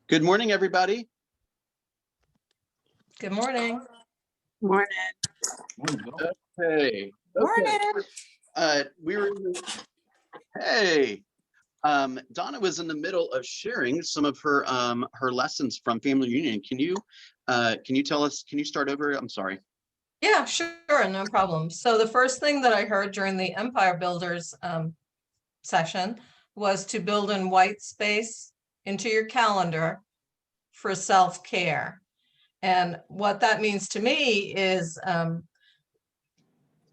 Good morning, everybody. Good morning. Morning. Okay. Morning. We were. Hey. Donna was in the middle of sharing some of her lessons from Family Reunion. Can you tell us? Can you start over? I'm sorry. Yeah, sure, no problem. So the first thing that I heard during the Empire Builders session was to build in white space into your calendar for self-care. And what that means to me is I'm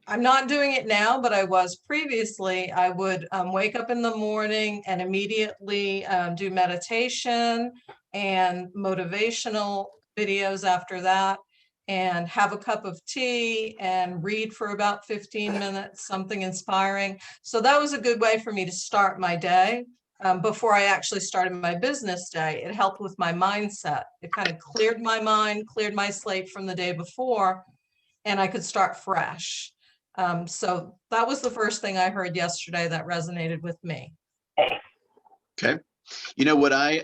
not doing it now, but I was previously. I would wake up in the morning and immediately do meditation and motivational videos after that, and have a cup of tea and read for about 15 minutes, something inspiring. So that was a good way for me to start my day before I actually started my business day. It helped with my mindset. It kind of cleared my mind, cleared my slate from the day before, and I could start fresh. So that was the first thing I heard yesterday that resonated with me. Okay. You know what I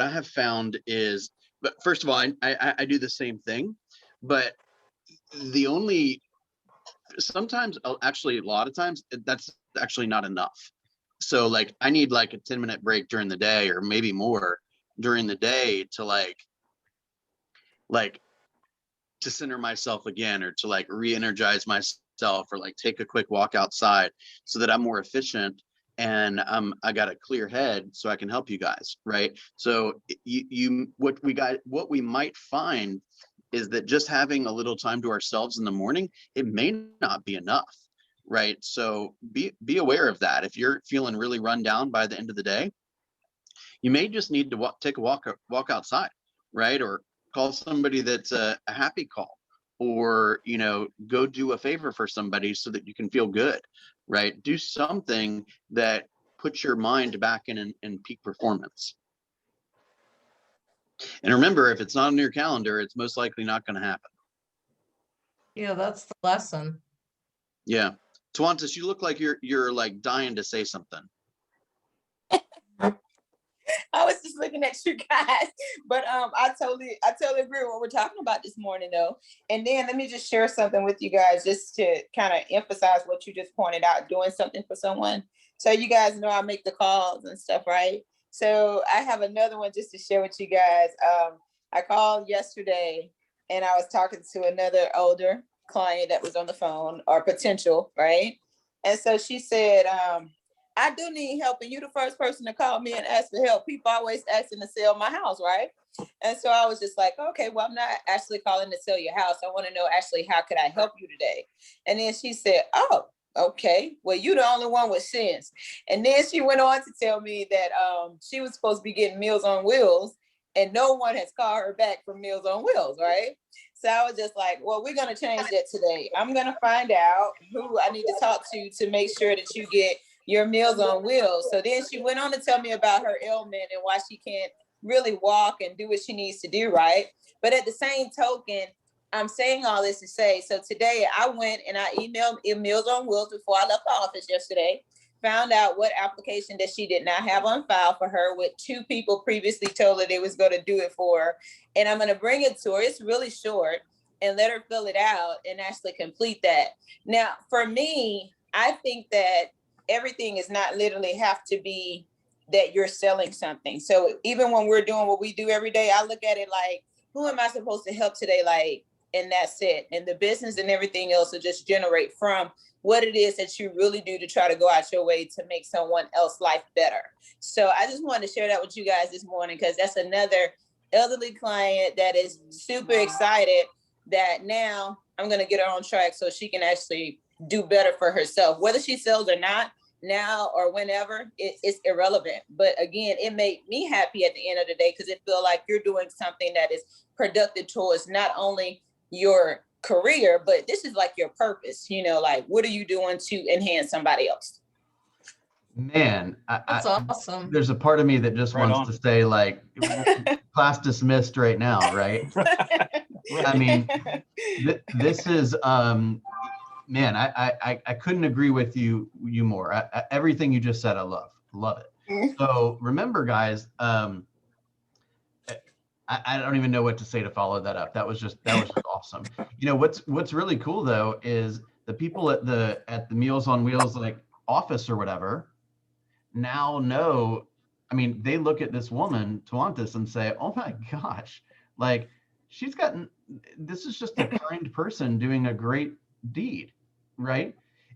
have found is, but first of all, I do the same thing, but sometimes, actually a lot of times, that's actually not enough. So like I need like a 10-minute break during the day, or maybe more during the day, to like to center myself again, or to like re-energize myself, or like take a quick walk outside, so that I'm more efficient and I got a clear head so I can help you guys, right? So what we might find is that just having a little time to ourselves in the morning, it may not be enough, right? So be aware of that. If you're feeling really run down by the end of the day, you may just need to take a walk outside, right? Or call somebody that's a happy call, or go do a favor for somebody so that you can feel good, right? Do something that puts your mind back in peak performance. And remember, if it's not on your calendar, it's most likely not going to happen. Yeah, that's the lesson. Yeah. Tawantis, you look like you're like dying to say something. I was just looking at you guys, but I totally agree with what we're talking about this morning, though. And then let me just share something with you guys, just to kind of emphasize what you just pointed out, doing something for someone. So you guys know I make the calls and stuff, right? So I have another one just to share with you guys. I called yesterday, and I was talking to another older client that was on the phone, or potential, right? And so she said, I do need help, and you're the first person to call me and ask for help. People always asking to sell my house, right? And so I was just like, okay, well, I'm not actually calling to sell your house. I want to know actually, how could I help you today? And then she said, oh, okay, well, you're the only one with sense. And then she went on to tell me that she was supposed to be getting Meals on Wheels, and no one has called her back from Meals on Wheels, right? So I was just like, well, we're going to change that today. I'm going to find out who I need to talk to make sure that you get your Meals on Wheels. So then she went on to tell me about her ailment and why she can't really walk and do what she needs to do, right? But at the same token, I'm saying all this to say, so today I went and I emailed Meals on Wheels before I left the office yesterday, found out what application that she did not have on file for her, with 2 people previously told her they was going to do it for her. And I'm going to bring it to her. It's really short, and let her fill it out and actually complete that. Now, for me, I think that everything is not literally have to be that you're selling something. So even when we're doing what we do every day, I look at it like, who am I supposed to help today? Like, and that's it. And the business and everything else will just generate from what it is that you really do to try to go out your way to make someone else's life better. So I just wanted to share that with you guys this morning, because that's another elderly client that is super excited that now I'm going to get her on track so she can actually do better for herself. Whether she sells or not, now or whenever, it's irrelevant. But again, it made me happy at the end of the day, because it feel like you're doing something that is productive towards not only your career, but this is like your purpose. Like, what are you doing to enhance somebody else? Man, That's awesome. There's a part of me that just wants to say, like, class dismissed right now, right? I mean, this is man, I couldn't agree with you more. Everything you just said, I love it. So remember, guys, I don't even know what to say to follow that up. That was just awesome. You know, what's really cool though is the people at the Meals on Wheels like office or whatever now know. I mean, they look at this woman, Tawantis, and say, "Oh my gosh, like she's gotten. This is just a kind person doing a great deed, right?"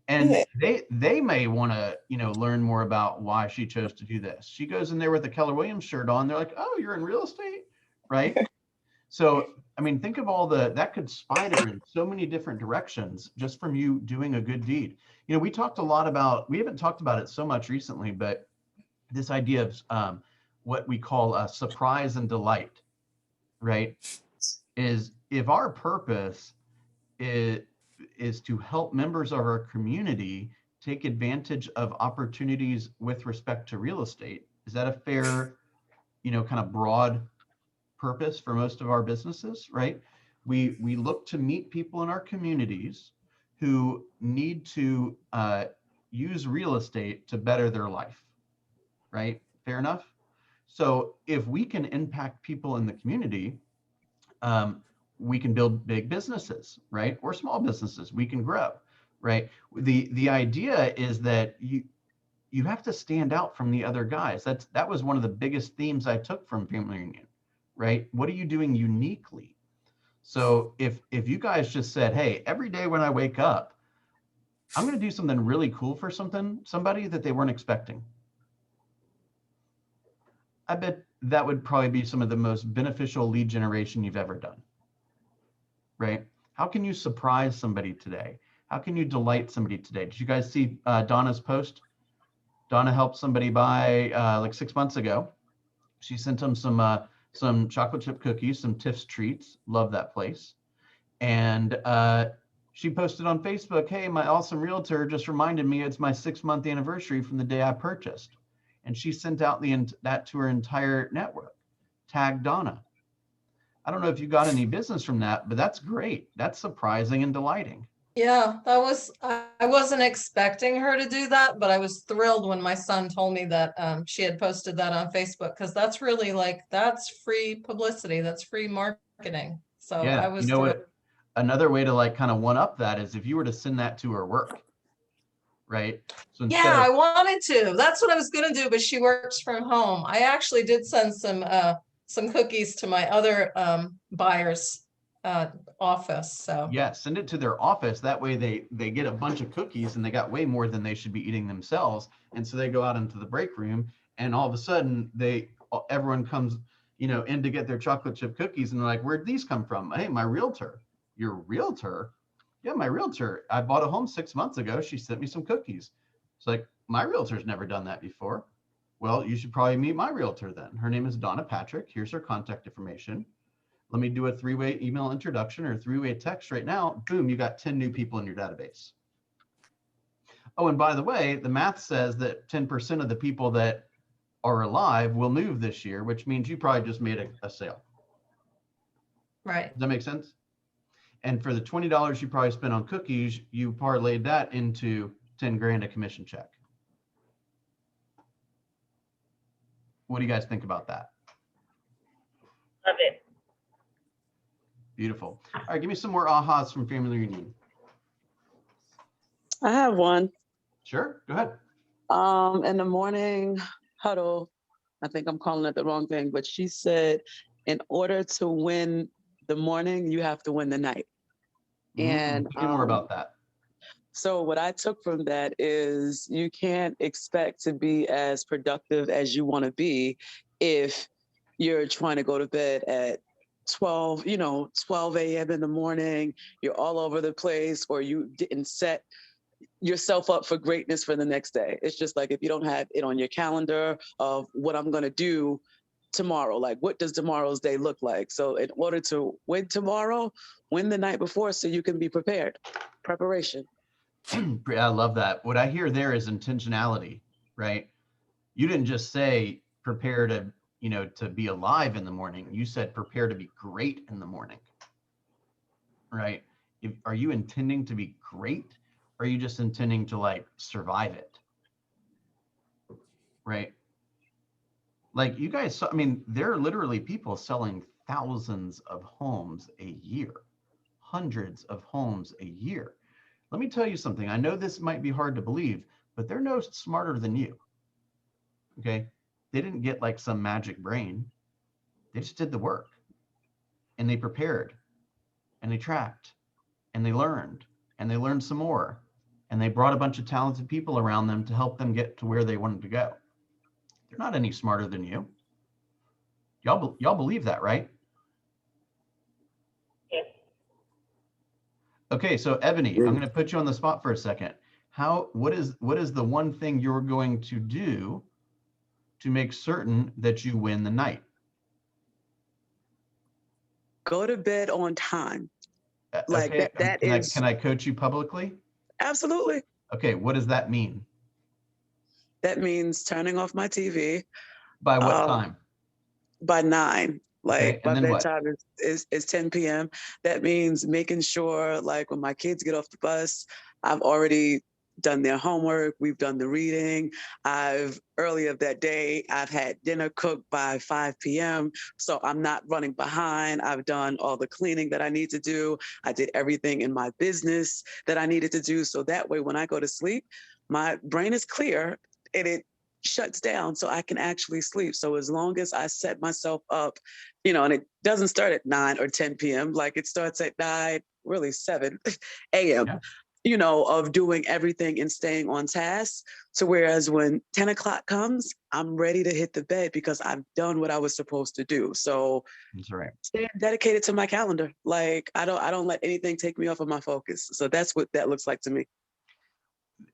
And they may want to, you know, learn more about why she chose to do this. She goes in there with a Keller Williams shirt on. They're like, "Oh, you're in real estate?" Right? So, I mean, think of all that could spider in so many different directions just from you doing a good deed. You know, we haven't talked about it so much recently, but this idea of what we call a surprise and delight, right? Is if our purpose is to help members of our community take advantage of opportunities with respect to real estate, is that a fair, you know, kind of broad purpose for most of our businesses, right? We look to meet people in our communities who need to use real estate to better their life, right? Fair enough. So if we can impact people in the community, we can build big businesses, right? Or small businesses, we can grow, right? The idea is that you have to stand out from the other guys. That was one of the biggest themes I took from Family Reunion, right? What are you doing uniquely? So if you guys just said, hey, every day when I wake up, I'm going to do something really cool for somebody that they weren't expecting, I bet that would probably be some of the most beneficial lead generation you've ever done, right? How can you surprise somebody today? How can you delight somebody today? Did you guys see Donna's post? Donna helped somebody buy like 6 months ago. She sent them some chocolate chip cookies, some Tiff's treats. Love that place. And she posted on Facebook, hey, my awesome realtor just reminded me it's my 6-month anniversary from the day I purchased. And she sent out that to her entire network, tagged Donna. I don't know if you got any business from that, but that's great. That's surprising and delighting. Yeah, I wasn't expecting her to do that, but I was thrilled when my son told me that she had posted that on Facebook, because that's really that's free publicity, that's free marketing. So Yeah, I was you know thrilled. what? Another way to like kind of one up that is if you were to send that to her work, right? So instead Yeah, of, I wanted to. That's what I was gonna do, but she works from home. I actually did send some cookies to my other buyer's office. So yeah, send it to their office. That way they get a bunch of cookies and they got way more than they should be eating themselves. And so they go out into the break room and all of a sudden everyone comes, you know, in to get their chocolate chip cookies and they're like, where'd these come from? Hey, my realtor. Your realtor? Yeah, my realtor. I bought a home 6 months ago. She sent me some cookies. It's like, my realtor's never done that before. Well, you should probably meet my realtor then. Her name is Donna Patrick. Here's her contact information. Let me do a 3-way email introduction or 3-way text right now. Boom, you got 10 new people in your database. Oh, and by the way, the math says that 10% of the people that are alive will move this year, which means you probably just made a sale. right. Does that make sense? And for the $20 you probably spent on cookies, you parlayed that into 10 grand a commission check. What do you guys think about that? Love it. Beautiful. All right, give me some more ahas from Family Reunion. I have one. Sure, go ahead. In the morning huddle, I think I'm calling it the wrong thing, but she said, in order to win the morning, you have to win the night. And tell me more about that. So what I took from that is you can't expect to be as productive as you want to be if you're trying to go to bed at 12 a.m. in the morning, you're all over the place, or you didn't set yourself up for greatness for the next day. It's just like, if you don't have it on your calendar of what I'm going to do tomorrow, like what does tomorrow's day look like? So in order to win tomorrow, win the night before so you can be prepared. Preparation. I love that. What I hear there is intentionality, right? You didn't just say prepare to, you know, to be alive in the morning. You said prepare to be great in the morning, right? Are you intending to be great? Or are you just intending to like survive it? Right? Like you guys, I mean, there are literally people selling thousands of homes a year, hundreds of homes a year. Let me tell you something. I know this might be hard to believe, but they're no smarter than you. Okay. They didn't get like some magic brain. They just did the work, and they prepared, and they tracked, and they learned some more, and they brought a bunch of talented people around them to help them get to where they wanted to go. They're not any smarter than you. Y'all believe that, right? Yes. Okay, so Ebony, I'm going to put you on the spot for a second. What is the one thing you're going to do to make certain that you win the night? Go to bed on time. Like Okay, that can I coach you publicly? Absolutely. Okay, what does that mean? That means turning off my TV. By what time? By 9. Like Okay, my and then what? bedtime is 10 p.m. That means making sure, like, when my kids get off the bus, I've already done their homework. We've done the reading. Earlier that day, I've had dinner cooked by 5 p.m. So I'm not running behind. I've done all the cleaning that I need to do. I did everything in my business that I needed to do. So that way, when I go to sleep, my brain is clear and it shuts down so I can actually sleep. So as long as I set myself up, and it doesn't start at 9 or 10 p.m., like it starts at 9, really 7 a.m., of doing everything and staying on task. So whereas when 10 o'clock comes, I'm ready to hit the bed because I've done what I was supposed to do. So That's right. staying dedicated to my calendar. Like I don't let anything take me off of my focus. So that's what that looks like to me.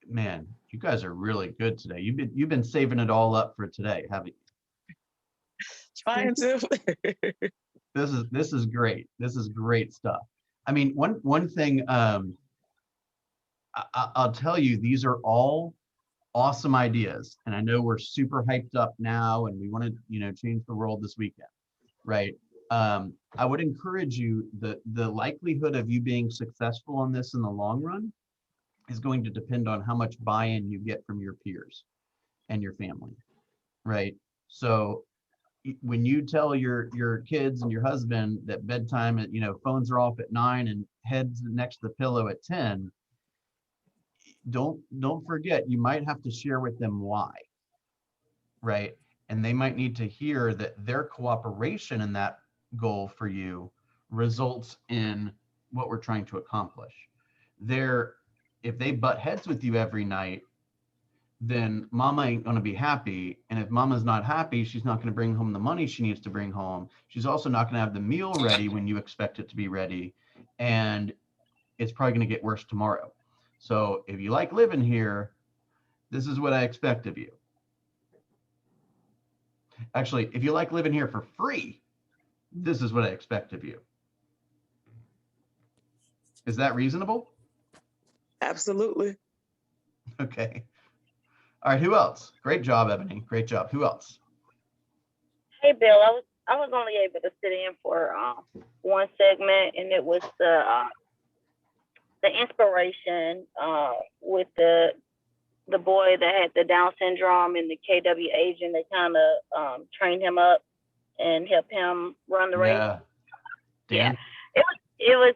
Man, you guys are really good today. You've been saving it all up for today, haven't you? Trying to. This is great. This is great stuff. I mean, one thing I'll tell you, these are all awesome ideas, and I know we're super hyped up now, and we want to change the world this weekend, right? I would encourage you, the likelihood of you being successful on this in the long run is going to depend on how much buy-in you get from your peers and your family, right? So when you tell your kids and your husband that bedtime, phones are off at 9 and heads next to the pillow at 10, don't forget, you might have to share with them why, right? And they might need to hear that their cooperation in that goal for you results in what we're trying to accomplish. If they butt heads with you every night, then mama ain't going to be happy. And if mama's not happy, she's not going to bring home the money she needs to bring home. She's also not going to have the meal ready when you expect it to be ready. And it's probably going to get worse tomorrow. So if you like living here, this is what I expect of you. Actually, if you like living here for free, this is what I expect of you. Is that reasonable? Absolutely. Okay. All right, who else? Great job, Ebony. Great job. Who else? Hey, Bill, I was only able to sit in for one segment, and it was the inspiration with the boy that had the Down syndrome and the KW agent. They kind of trained him up and helped him run the race. Yeah. Dan? Yeah. It was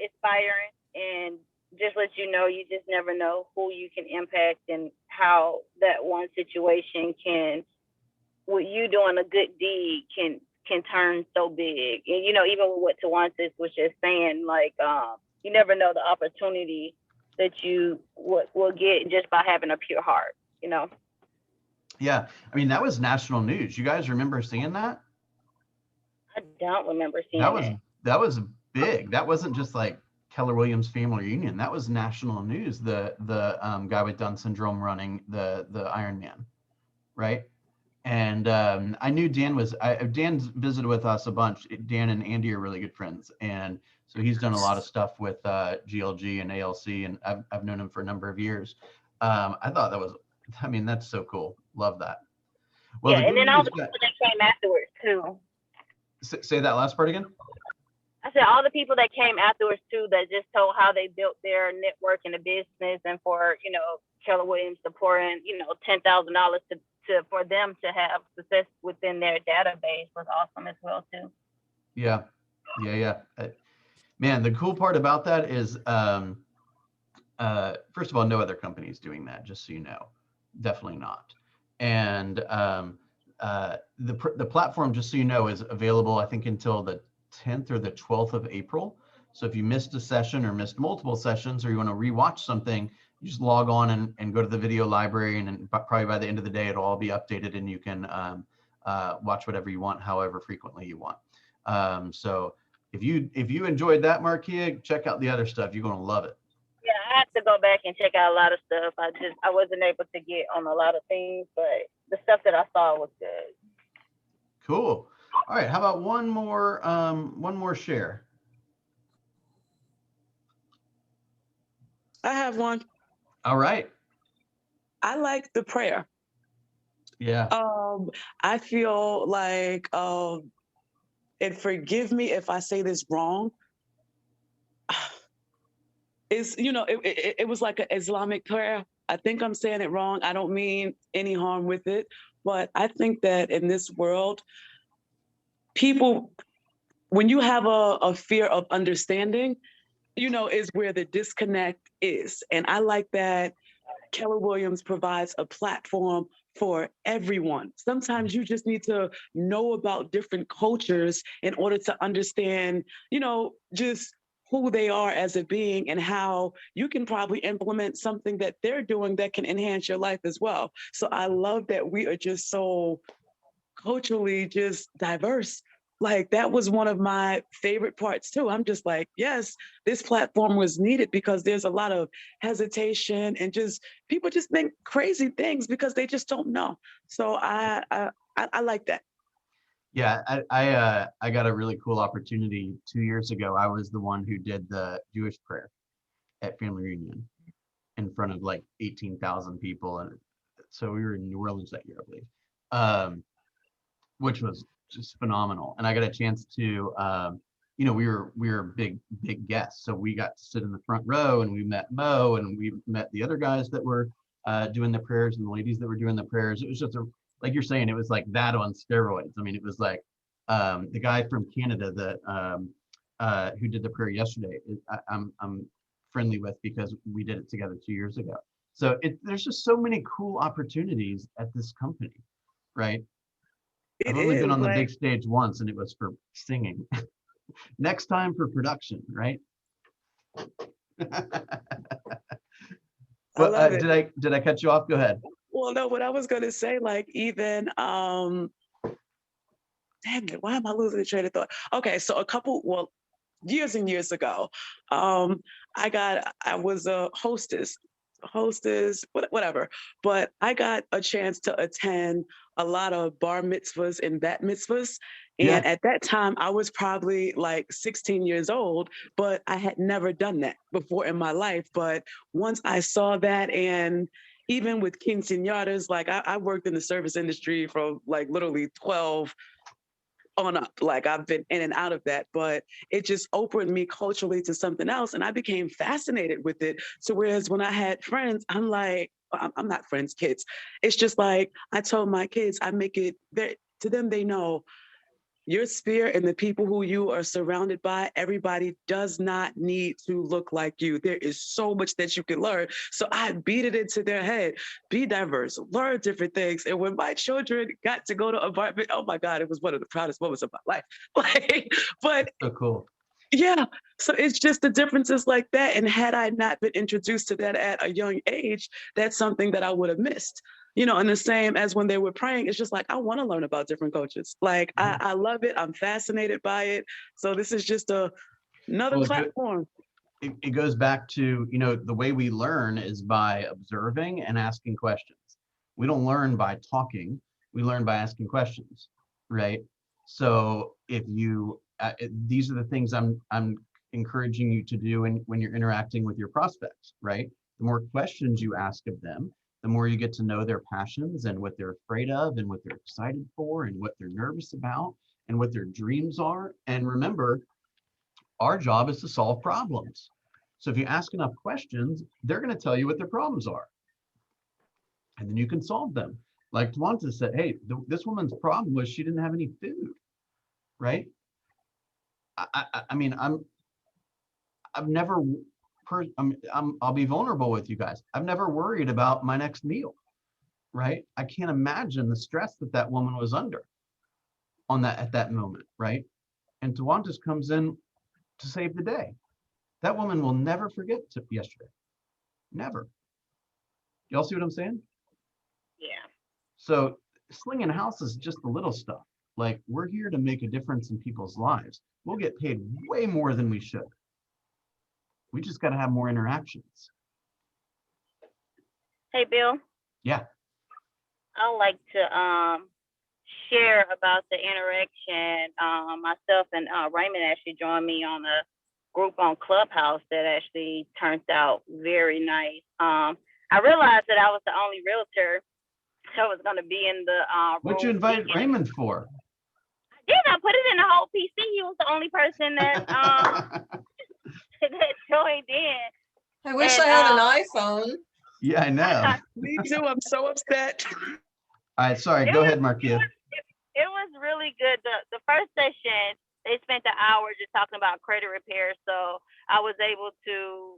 inspiring, and just let you know, you just never know who you can impact and how that one situation with you doing a good deed can turn so big. And, even with what Tawantis was just saying, like, you never know the opportunity that you will get just by having a pure heart, Yeah. I mean, that was national news. You guys remember seeing that? I don't remember seeing that. That was big. That wasn't just like Keller Williams family reunion. That was national news. The guy with Down syndrome running the Ironman, right? And I knew Dan's visited with us a bunch. Dan and Andy are really good friends, and so he's done a lot of stuff with GLG and ALC, and I've known him for a number of years. I thought that's so cool. Love that. Well, yeah, and then all the people that came afterwards too. Say that last part again. I said all the people that came afterwards too, that just told how they built their network in the business, and for Keller Williams supporting $10,000 to for them to have success within their database was awesome as well too. Yeah. Man, the cool part about that is, first of all, no other company is doing that, just so you know. Definitely not. And the platform, just so you know, is available, I think, until the 10th or the 12th of April. So if you missed a session or missed multiple sessions, or you want to rewatch something, you just log on and go to the video library, and then probably by the end of the day, it'll all be updated, and you can watch whatever you want, however frequently you want. So if you enjoyed that, Markia, check out the other stuff. You're gonna love it. Yeah, I have to go back and check out a lot of stuff. I wasn't able to get on a lot of things, but the stuff that I saw was good. Cool. All right, how about one more share? I have one. All right. I like the prayer. Yeah. I feel like, and forgive me if I say this wrong, it was like an Islamic prayer. I think I'm saying it wrong. I don't mean any harm with it, but I think that in this world, people, when you have a fear of understanding, is where the disconnect is. And I like that Keller Williams provides a platform for everyone. Sometimes you just need to know about different cultures in order to understand, just who they are as a being, and how you can probably implement something that they're doing that can enhance your life as well. So I love that we are just so culturally just diverse. Like, that was one of my favorite parts too. I'm just like, yes, this platform was needed, because there's a lot of hesitation and just people just think crazy things because they just don't know. So I like that. Yeah, I got a really cool opportunity 2 years ago. I was the one who did the Jewish prayer at family reunion in front of like 18,000 people, and so we were in New Orleans that year, I believe, which was just phenomenal. And I got a chance to, we were big guests, so we got to sit in the front row, and we met Mo, and we met the other guys that were doing the prayers, and the ladies that were doing the prayers. It was just like you're saying, it was like that on steroids. I mean, it was like the guy from Canada that who did the prayer yesterday, I'm friendly with, because we did it together 2 years ago. So there's just so many cool opportunities at this company, right? I've only been on the big stage once, and it was for singing. Next time for production, right? But did I cut you off? Go ahead. Well, no, what I was going to say, like, even, damn it, why am I losing the train of thought? Okay, so years and years ago, I was a hostess, whatever, but I got a chance to attend a lot of bar mitzvahs and bat mitzvahs. And at that time, I was probably like 16 years old, but I had never done that before in my life. But once I saw that, and even with quinceañeras, like I worked in the service industry from like literally 12 on up. Like, I've been in and out of that, but it just opened me culturally to something else. And I became fascinated with it. So whereas when I had friends, I'm like, I'm not friends, kids. It's just like, I told my kids, I make it to them, they know your sphere and the people who you are surrounded by, everybody does not need to look like you. There is so much that you can learn. So I beat it into their head. Be diverse, learn different things. And when my children got to go to a bar, oh my God, it was one of the proudest moments of my life. But so cool. Yeah. So it's just the differences like that. And had I not been introduced to that at a young age, that's something that I would have missed. And the same as when they were praying, it's just like, I want to learn about different cultures. Like, I love it. I'm fascinated by it. So this is just another platform. It goes back to, the way we learn is by observing and asking questions. We don't learn by talking. We learn by asking questions, right? So if you, these are the things I'm encouraging you to do when you're interacting with your prospects, right? The more questions you ask of them, the more you get to know their passions and what they're afraid of and what they're excited for and what they're nervous about and what their dreams are. And remember, our job is to solve problems. So if you ask enough questions, they're going to tell you what their problems are. And then you can solve them. Like Tawanda said, hey, this woman's problem was she didn't have any food, right? I mean, I've never, I'll be vulnerable with you guys. I've never worried about my next meal, right? I can't imagine the stress that woman was under at that moment, right? And Tawantis comes in to save the day. That woman will never forget yesterday. Never. Y'all see what I'm saying? Yeah. So slinging house is just the little stuff. Like, we're here to make a difference in people's lives. We'll get paid way more than we should. We just got to have more interactions. Hey, Bill. Yeah. I'd like to share about the interaction. Myself and Raymond actually joined me on a group on Clubhouse that actually turns out very nice. I realized that I was the only realtor that was going to be in the What'd you room invite speaking. Raymond for? I put it in the whole PC. He was the only person that that joined in. I wish And, I had an iPhone. Yeah, I know. Me too. I'm so upset. All right, sorry. Go ahead, Markia. It was really good. The first session, they spent the hour just talking about credit repair. So I was able to,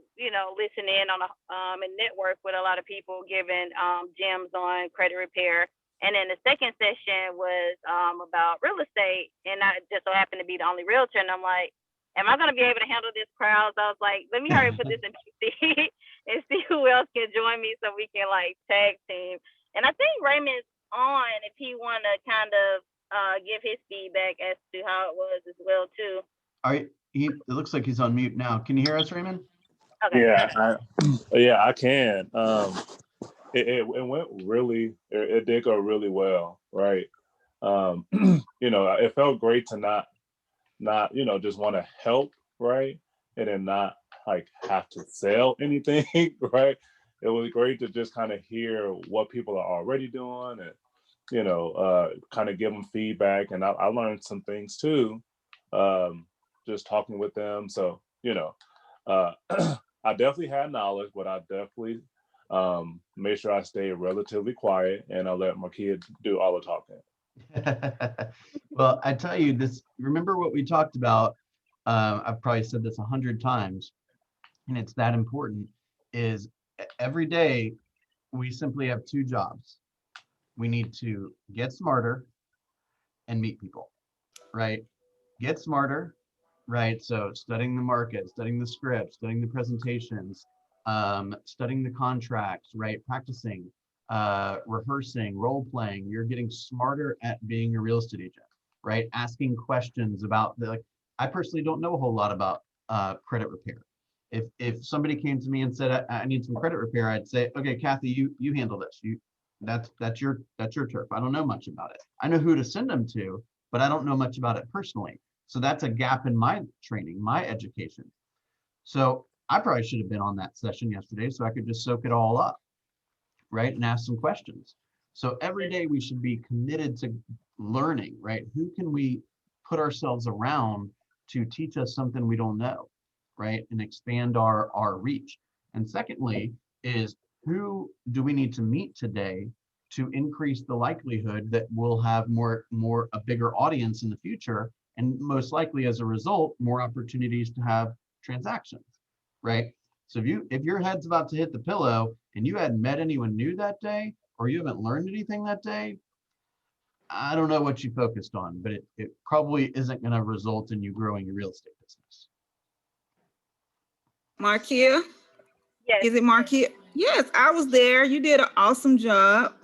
listen in on and network with a lot of people giving gems on credit repair. And then the second session was about real estate. And I just so happened to be the only realtor. And I'm like, am I going to be able to handle this crowd? So I was like, let me hurry and put this in PC and see who else can join me so we can like tag team. And I think Raymond's on if he want to kind of give his feedback as to how it was as well too. All right, it looks like he's on mute now. Can you hear us, Raymond? Okay. Yeah, I can. It went really, it did go really well, right? It felt great to not just want to help, right? And then not like have to sell anything, right? It was great to just kind of hear what people are already doing and, kind of give them feedback. And I learned some things too, just talking with them. So, I definitely had knowledge, but I definitely made sure I stayed relatively quiet and I let my kid do all the talking. Well, I tell you this, remember what we talked about, I've probably said this 100 times, and it's that important, is every day we simply have two jobs. We need to get smarter and meet people, right? Get smarter, right? So studying the market, studying the script, studying the presentations, studying the contracts, right? Practicing, rehearsing, role playing. You're getting smarter at being a real estate agent, right? Asking questions about I personally don't know a whole lot about credit repair. If somebody came to me and said I need some credit repair, I'd say, okay, Kathy, you handle this. That's your turf. I don't know much about it. I know who to send them to, but I don't know much about it personally. So that's a gap in my training, my education. So I probably should have been on that session yesterday so I could just soak it all up, right? And ask some questions. So every day we should be committed to learning, right? Who can we put ourselves around to teach us something we don't know, right? And expand our reach. And secondly is, who do we need to meet today to increase the likelihood that we'll have a bigger audience in the future, and most likely as a result, more opportunities to have transactions, right? So if your head's about to hit the pillow and you hadn't met anyone new that day, or you haven't learned anything that day, I don't know what you focused on, but it probably isn't going to result in you growing your real estate business. Markia? Yes. Is it Markia? Yes, I was there. You did an awesome job.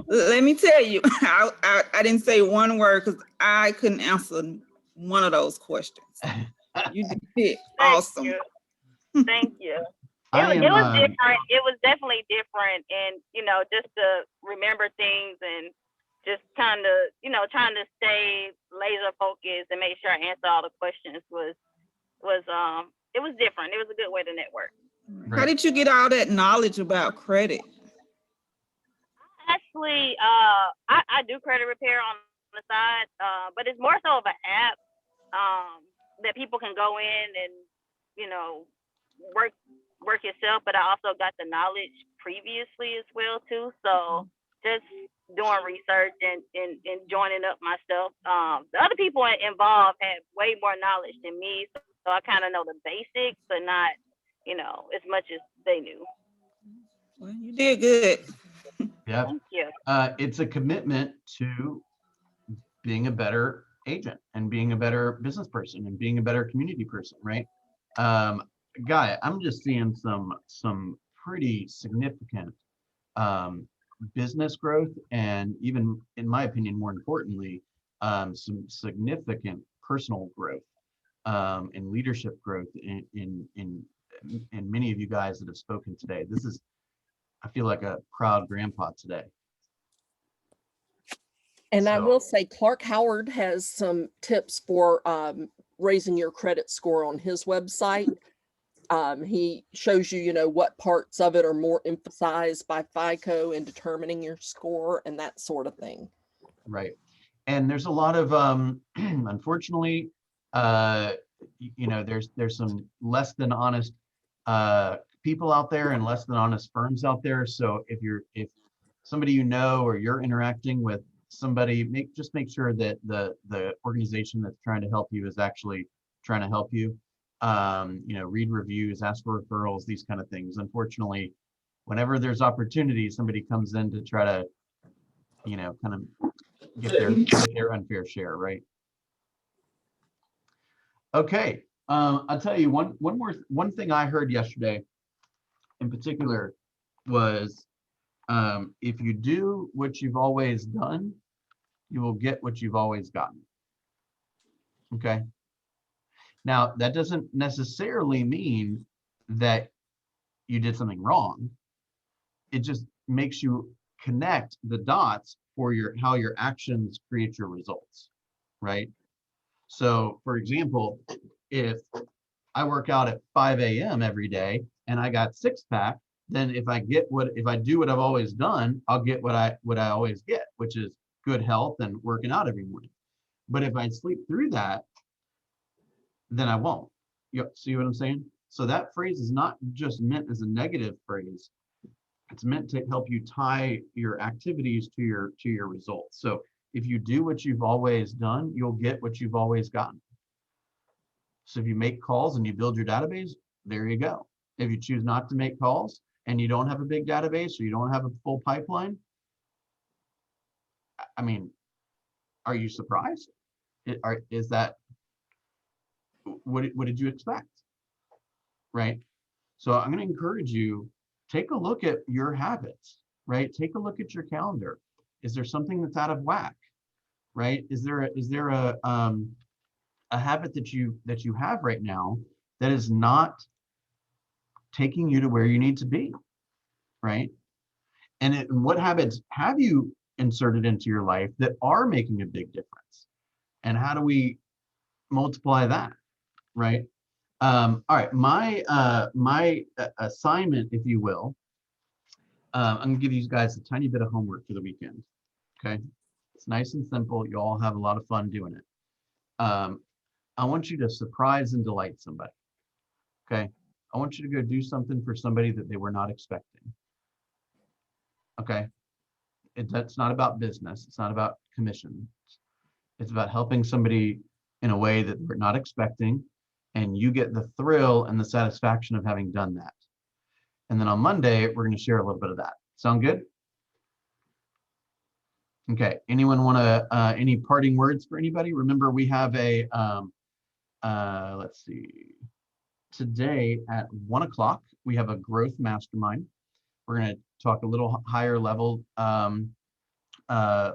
Let me tell you, I didn't say one word because I couldn't answer one of those questions. You did awesome. Thank you. It was different. It was definitely different. And, just to remember things and just kind of, trying to stay laser focused and make sure I answer all the questions was it was different. It was a good way to network. Right. How did you get all that knowledge about credit? Actually, I do credit repair on the side, but it's more so of an app that people can go in and, work yourself. But I also got the knowledge previously as well too. So just doing research and joining up myself. The other people involved had way more knowledge than me, so I kind of know the basics, but not, as much as they knew. Well, you did good. Yeah. Thank you. It's a commitment to being a better agent and being a better business person and being a better community person, right? Guy, I'm just seeing some pretty significant business growth, and even, in my opinion, more importantly, some significant personal growth and leadership growth in many of you guys that have spoken today. This is, I feel like a proud grandpa today. And I So- will say Clark Howard has some tips for raising your credit score on his website. He shows you, what parts of it are more emphasized by FICO in determining your score and that sort of thing. Right. And there's a lot of, unfortunately, there's some less than honest people out there and less than honest firms out there. So if somebody or you're interacting with somebody, just make sure that the organization that's trying to help you is actually trying to help you. Read reviews, ask for referrals, these kind of things. Unfortunately, whenever there's opportunity, somebody comes in to try to, kind of get their unfair share, right? Okay, I'll tell you one thing I heard yesterday in particular was, if you do what you've always done, you will get what you've always gotten. Okay. Now, that doesn't necessarily mean that you did something wrong. It just makes you connect the dots for how your actions create your results, right? So, for example, if I work out at 5 a.m. every day and I got six-pack, then if I do what I've always done, I'll get what I always get, which is good health and working out every morning. But if I sleep through that, then I won't. You see what I'm saying? So that phrase is not just meant as a negative phrase. It's meant to help you tie your activities to your results. So if you do what you've always done, you'll get what you've always gotten. So if you make calls and you build your database, there you go. If you choose not to make calls and you don't have a big database or you don't have a full pipeline, I mean, are you surprised? Is that, what did you expect? Right? So I'm going to encourage you, take a look at your habits, right? Take a look at your calendar. Is there something that's out of whack, right? Is there a habit that you have right now that is not taking you to where you need to be, right? And what habits have you inserted into your life that are making a big difference? And how do we multiply that, right? All right, my assignment, if you will, I'm gonna give you guys a tiny bit of homework for the weekend, okay? It's nice and simple. You all have a lot of fun doing it. I want you to surprise and delight somebody, okay? I want you to go do something for somebody that they were not expecting, okay? That's not about business. It's not about commission. It's about helping somebody in a way that they're not expecting, and you get the thrill and the satisfaction of having done that. And then on Monday, we're going to share a little bit of that. Sound good? Okay. Anyone want to, any parting words for anybody? Remember, we have a, let's see, today at 1 o'clock, we have a growth mastermind. We're going to talk a little higher level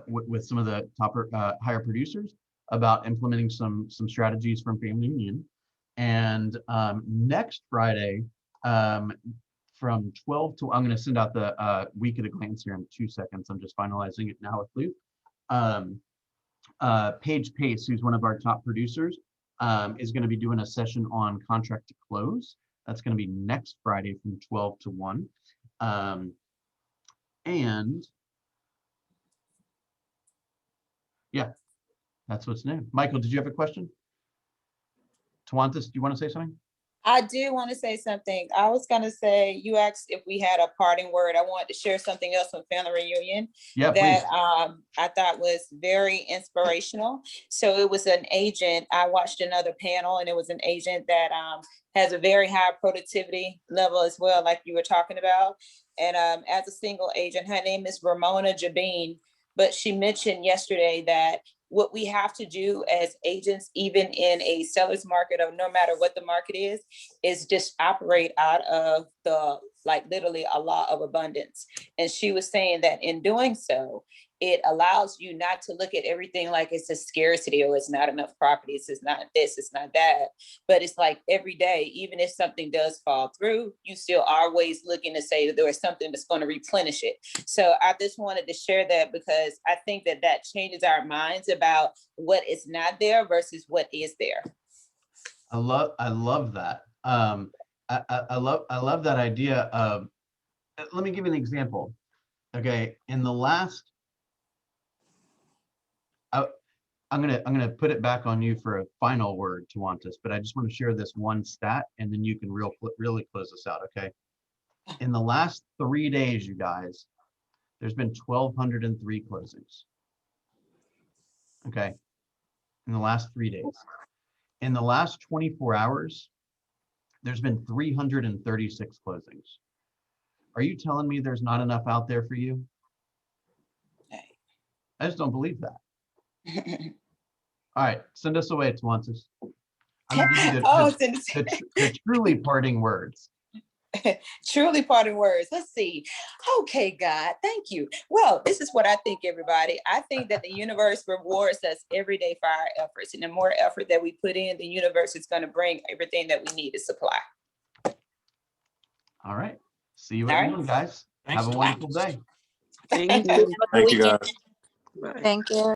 with some of the top higher producers about implementing some strategies from Family Union. And next Friday, from 12 to, I'm going to send out the week at a glance here in 2 seconds. I'm just finalizing it now with Luke. Paige Pace, who's one of our top producers, is going to be doing a session on contract to close. That's going to be next Friday from 12 to 1. And yeah, that's what's new. Michael, did you have a question? Tawantis, do you want to say something? I do want to say something. I was gonna say, you asked if we had a parting word. I wanted to share something else from family reunion Yeah, that please. I thought was very inspirational. So it was an agent. I watched another panel, and it was an agent that has a very high productivity level as well, like you were talking about. And as a single agent, her name is Ramona Jabeen, but she mentioned yesterday that what we have to do as agents, even in a seller's market or no matter what the market is just operate out of the, like literally a law of abundance. And she was saying that in doing so, it allows you not to look at everything like it's a scarcity or it's not enough properties, it's not this, it's not that. But it's like every day, even if something does fall through, you still are always looking to say that there is something that's going to replenish it. So I just wanted to share that because I think that that changes our minds about what is not there versus what is there. I love that. I love that idea of, let me give you an example. Okay, in the last, I'm gonna put it back on you for a final word, Tawantis, but I just want to share this one stat and then you can really close us out, okay? In the last 3 days, you guys, there's been 1,203 closings. Okay, in the last 3 days. In the last 24 hours, there's been 336 closings. Are you telling me there's not enough out there for you? I just don't believe that. All right, send us away, Tawantis. I'm gonna give you the truly parting words. Truly parting words. Let's see. Okay, God, thank you. Well, this is what I think, everybody. I think that the universe rewards us every day for our efforts. And the more effort that we put in, the universe is going to bring everything that we need to supply. All right. See you at noon, guys. Have a wonderful day. Thank you. Thank you, guys. Bye. Thank you.